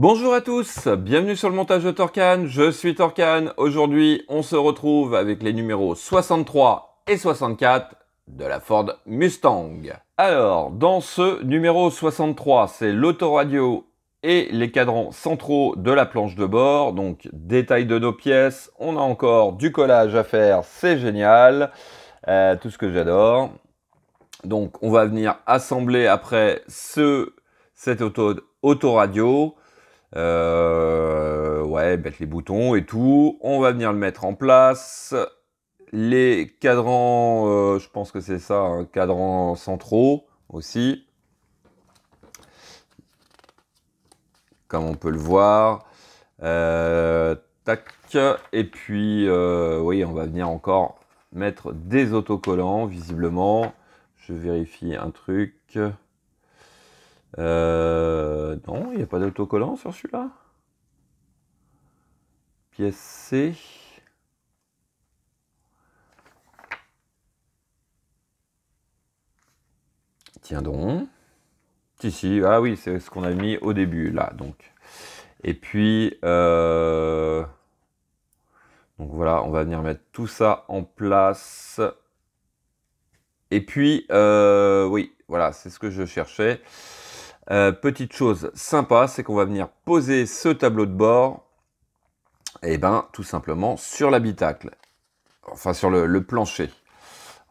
Bonjour à tous, bienvenue sur le montage de Torcan, je suis Torcan. Aujourd'hui, on se retrouve avec les numéros 63 et 64 de la Ford Mustang. Alors, dans ce numéro 63, c'est l'autoradio et les cadrans centraux de la planche de bord. Donc, détail de nos pièces, on a encore du collage à faire, c'est génial, tout ce que j'adore. Donc, on va venir assembler après cette autoradio. Ouais, mettre les boutons et tout. On va venir le mettre en place. Les cadrans, je pense que c'est ça, hein, cadrans centraux aussi. Comme on peut le voir. Tac. Et puis, oui, on va venir encore mettre des autocollants, visiblement. Je vérifie un truc. Non, il n'y a pas d'autocollant sur celui-là. Pièce C. Tiens donc. Si, ah oui, c'est ce qu'on a mis au début, là, donc. Et puis, donc voilà, on va venir mettre tout ça en place. Et puis, oui, voilà, c'est ce que je cherchais. Petite chose sympa, c'est qu'on va venir poser ce tableau de bord, et ben, tout simplement sur l'habitacle. Enfin, sur le plancher.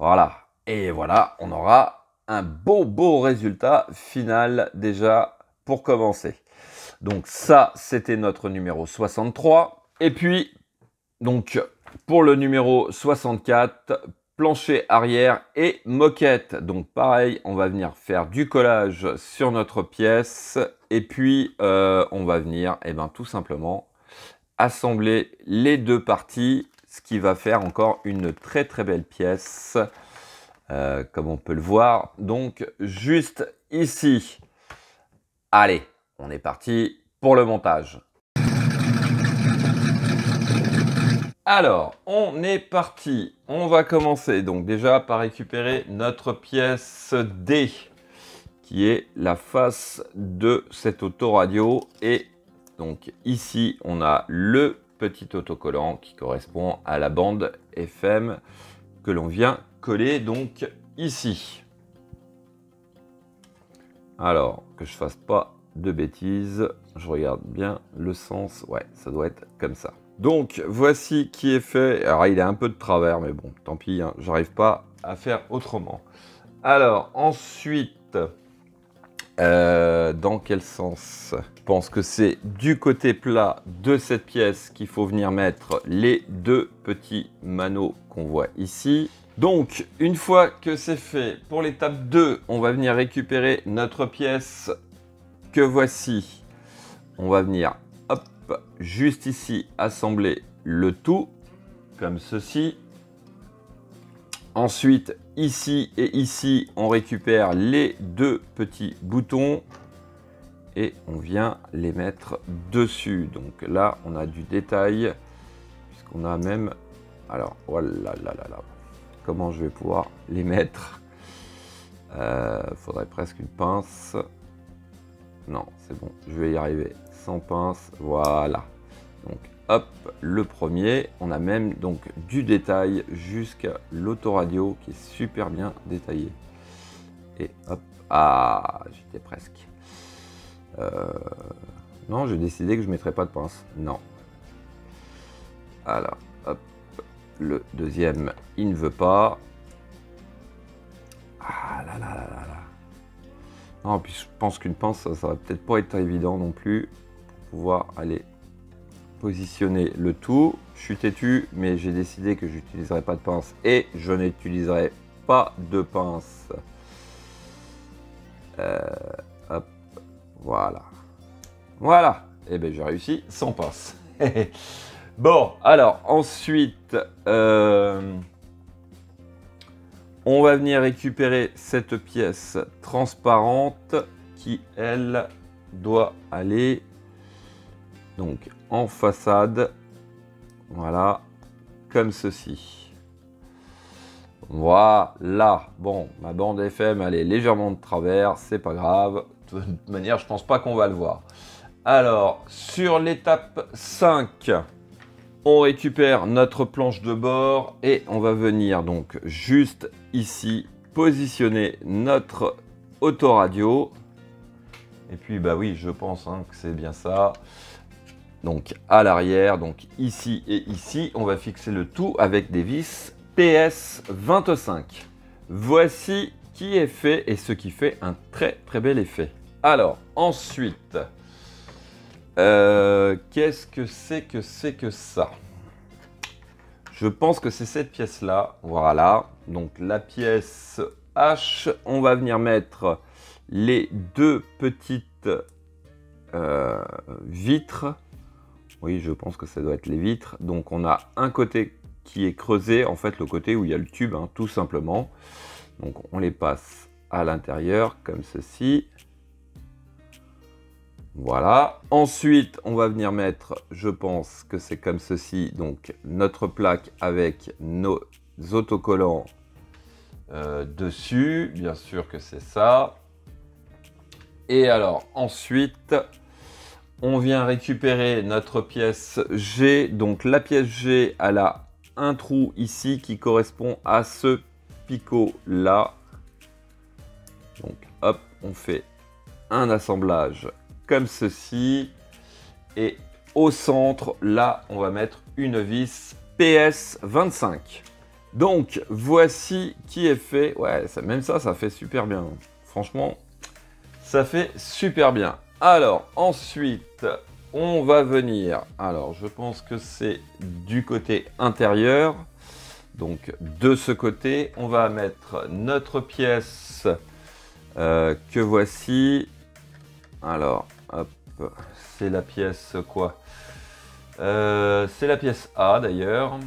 Voilà. Et voilà, on aura un beau résultat final déjà pour commencer. Donc ça, c'était notre numéro 63. Et puis, donc, pour le numéro 64, plancher arrière et moquette. Donc pareil, on va venir faire du collage sur notre pièce. Et puis, on va venir, tout simplement, assembler les deux parties. Ce qui va faire encore une très belle pièce. Comme on peut le voir, donc juste ici. Allez, on est parti pour le montage. Alors, on est parti. On va commencer donc déjà par récupérer notre pièce D, qui est la face de cette autoradio. Et donc ici, on a le petit autocollant qui correspond à la bande FM que l'on vient coller donc ici. Alors, que je fasse pas de bêtises, je regarde bien le sens. Ouais, ça doit être comme ça. Donc, voici qui est fait. Alors, il est un peu de travers, mais bon, tant pis, hein, j'arrive pas à faire autrement. Alors, ensuite, dans quel sens? Je pense que c'est du côté plat de cette pièce qu'il faut venir mettre les deux petits manos qu'on voit ici. Donc, une fois que c'est fait, pour l'étape 2, on va venir récupérer notre pièce que voici. On va venir, hop, juste ici, assembler le tout, comme ceci. Ensuite, ici et ici, on récupère les deux petits boutons et on vient les mettre dessus. Donc là, on a du détail, puisqu'on a même... Alors, voilà, là. Comment je vais pouvoir les mettre? Faudrait presque une pince. Non, c'est bon, je vais y arriver sans pince. Voilà. Donc, hop, le premier. On a même donc du détail jusqu'à l'autoradio qui est super bien détaillé. Et hop, ah, j'étais presque. Non, j'ai décidé que je ne mettrais pas de pince. Non. Alors, hop. Le deuxième, il ne veut pas. Ah là. Non, puis je pense qu'une pince, ça va peut-être pas être évident non plus pour pouvoir aller positionner le tout. Je suis têtu, mais j'ai décidé que je n'utiliserai pas de pince et je n'utiliserai pas de pince. Hop, voilà. Et bien j'ai réussi sans pince. Bon, alors ensuite, on va venir récupérer cette pièce transparente qui, elle, doit aller donc en façade, voilà, comme ceci. Voilà, bon, ma bande FM, elle est légèrement de travers, c'est pas grave. De toute manière, je pense pas qu'on va le voir. Alors, sur l'étape 5, on récupère notre planche de bord et on va venir donc juste ici positionner notre autoradio. Et puis bah oui, je pense hein, que c'est bien ça. Donc à l'arrière, donc ici et ici, on va fixer le tout avec des vis PS25. Voici qui est fait et ce qui fait un très bel effet. Alors ensuite, qu'est-ce que c'est que ça? Je pense que c'est cette pièce-là. Voilà. Donc la pièce H, on va venir mettre les deux petites vitres. Oui, je pense que ça doit être les vitres. Donc on a un côté qui est creusé, en fait le côté où il y a le tube, hein, tout simplement. Donc on les passe à l'intérieur comme ceci. Voilà. Ensuite, on va venir mettre, je pense que c'est comme ceci, donc notre plaque avec nos autocollants dessus. Bien sûr que c'est ça. Et alors, ensuite, on vient récupérer notre pièce G. Donc la pièce G, elle a un trou ici qui correspond à ce picot-là. Donc hop, on fait un assemblage comme ceci. Et au centre, là, on va mettre une vis PS25. Donc, voici qui est fait. Ouais, même ça fait super bien. Franchement, ça fait super bien. Alors, ensuite, on va venir. Alors, je pense que c'est du côté intérieur. Donc, de ce côté, on va mettre notre pièce que voici. Alors, hop, c'est la pièce quoi? C'est la pièce A d'ailleurs.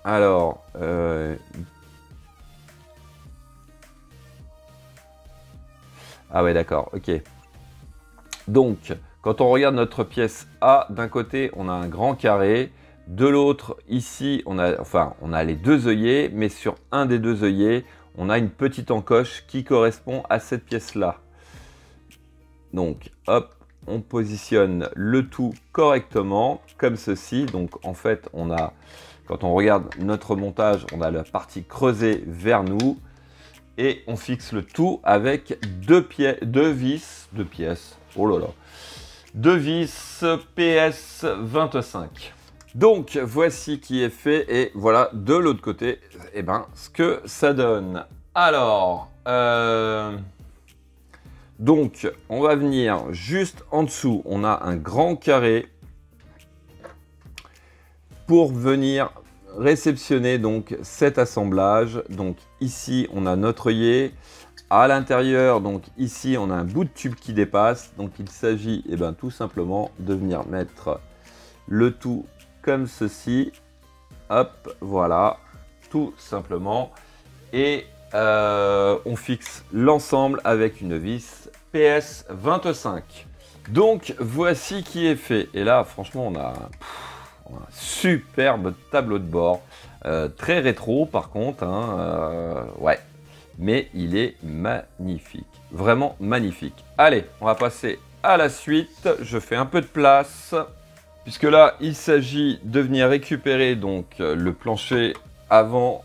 Alors, ah ouais, d'accord, ok. Donc, quand on regarde notre pièce A, d'un côté, on a un grand carré. De l'autre, ici, on a les deux œillets, mais sur un des deux œillets, on a une petite encoche qui correspond à cette pièce-là. Donc, hop, on positionne le tout correctement, comme ceci. Donc, en fait, quand on regarde notre montage, on a la partie creusée vers nous. Et on fixe le tout avec deux vis, oh là là, deux vis PS25. Donc, voici qui est fait. Et voilà, de l'autre côté, eh ben, ce que ça donne. Alors, donc, on va venir juste en dessous. On a un grand carré pour venir réceptionner donc cet assemblage. Donc ici, on a notre œillet. À l'intérieur, donc ici, on a un bout de tube qui dépasse. Donc il s'agit tout simplement de venir mettre le tout comme ceci. Hop, voilà, tout simplement. Et on fixe l'ensemble avec une vis PS25. Donc voici qui est fait. Et là, franchement, on a un superbe tableau de bord. Très rétro par contre. Hein, ouais. Mais il est magnifique. Vraiment magnifique. Allez, on va passer à la suite. Je fais un peu de place. Puisque là, il s'agit de venir récupérer donc le plancher avant.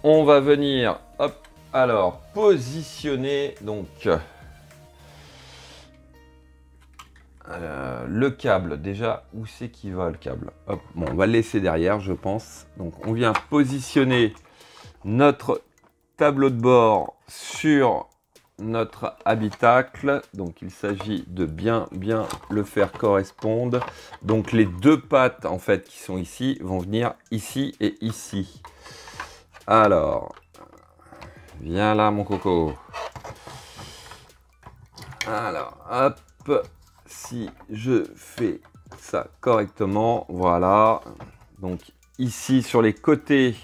On va venir, hop, alors, positionner donc le câble. Déjà, où c'est qu'il va le câble? Hop, bon, on va le laisser derrière, je pense. Donc, on vient positionner notre tableau de bord sur notre habitacle. Donc, il s'agit de bien le faire correspondre. Donc, les deux pattes, en fait, qui sont ici, vont venir ici et ici. Alors, viens là, mon coco. Alors, hop, si je fais ça correctement, voilà. Donc, ici, sur les côtés,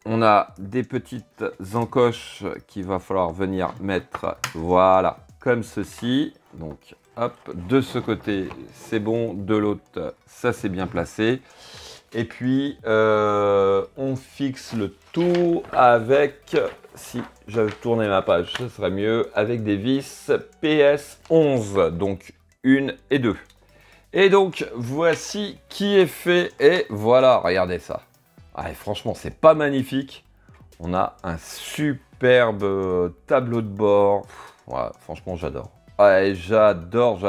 on a des petites encoches qu'il va falloir venir mettre, voilà, comme ceci. Donc, hop, de ce côté, c'est bon. De l'autre, ça, c'est bien placé. Et puis, on fixe le tout avec si j'avais tourné ma page, ce serait mieux, avec des vis PS11, donc 1 et 2. Et donc, voici qui est fait, et voilà, regardez ça. Ah, franchement, c'est pas magnifique. On a un superbe tableau de bord. Ouais, franchement, j'adore. Ouais, j'adore.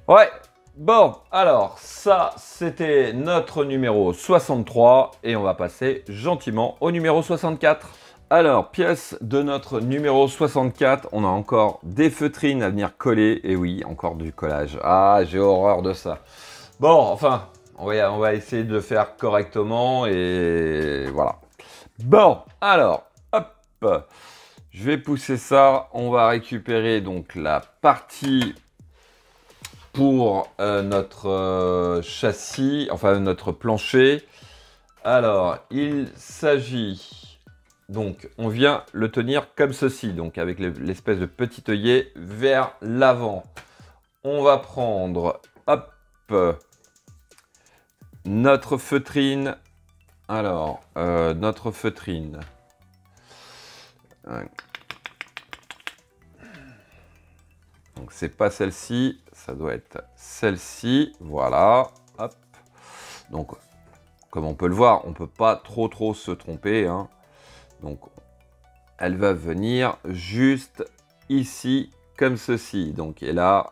Ouais, bon, alors, ça, c'était notre numéro 63, et on va passer gentiment au numéro 64. Alors, pièce de notre numéro 64, on a encore des feutrines à venir coller, et oui, encore du collage. Ah, j'ai horreur de ça. Bon, enfin, on va essayer de le faire correctement, et voilà. Bon, alors, hop, je vais pousser ça, on va récupérer donc la partie pour notre châssis, enfin notre plancher. Alors, il s'agit, donc on vient le tenir comme ceci, donc avec l'espèce de petit œillet vers l'avant. On va prendre, hop, notre feutrine. Alors, notre feutrine. Donc c'est pas celle-ci, ça doit être celle-ci, voilà, hop. Donc, comme on peut le voir, on peut pas trop se tromper, hein. Donc, elle va venir juste ici, comme ceci. Donc, et là,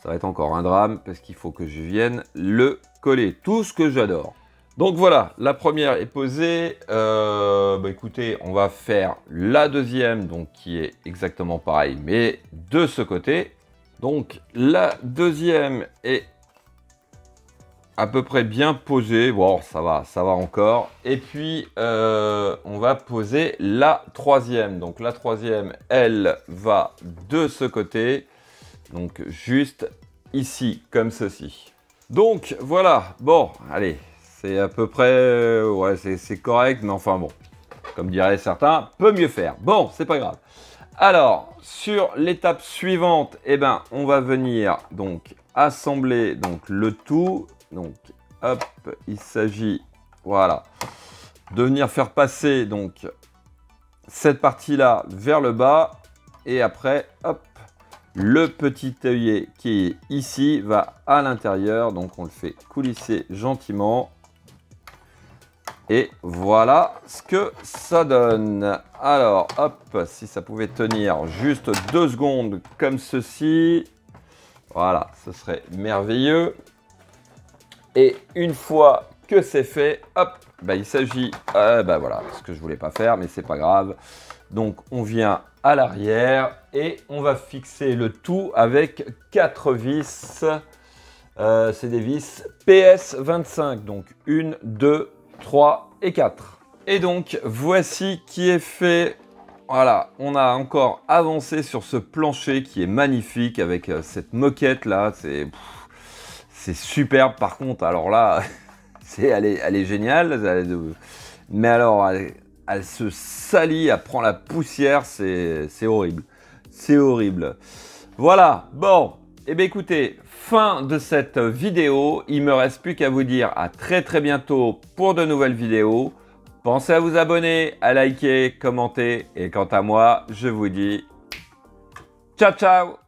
ça va être encore un drame, parce qu'il faut que je vienne le coller, tout ce que j'adore. Donc voilà, la première est posée. Écoutez, on va faire la deuxième, donc qui est exactement pareil, mais de ce côté. Donc la deuxième est à peu près bien posée. Bon, ça va encore. Et puis, on va poser la troisième. Donc la troisième, elle va de ce côté. Donc juste ici, comme ceci. Donc voilà, bon, allez. C'est à peu près, ouais, c'est correct, mais enfin bon, comme diraient certains, peut mieux faire. Bon, c'est pas grave. Alors, sur l'étape suivante, eh ben, on va venir donc assembler donc le tout. Donc, hop, il s'agit, voilà, de venir faire passer donc cette partie-là vers le bas, et après, hop, le petit œillet qui est ici va à l'intérieur. Donc, on le fait coulisser gentiment. Et voilà ce que ça donne. Alors, hop, si ça pouvait tenir juste 2 secondes comme ceci. Voilà, ce serait merveilleux. Et une fois que c'est fait, hop, il s'agit, voilà, ce que je voulais pas faire, mais c'est pas grave. Donc, on vient à l'arrière et on va fixer le tout avec 4 vis. C'est des vis PS25, donc 1, 2, 3 et 4. Et donc, voici qui est fait. Voilà, on a encore avancé sur ce plancher qui est magnifique avec cette moquette là. C'est superbe par contre. Alors là, elle est géniale. Mais alors, elle se salit, elle prend la poussière. C'est horrible. C'est horrible. Voilà, bon. Eh bien écoutez, fin de cette vidéo. Il ne me reste plus qu'à vous dire à très bientôt pour de nouvelles vidéos. Pensez à vous abonner, à liker, commenter. Et quant à moi, je vous dis ciao ciao.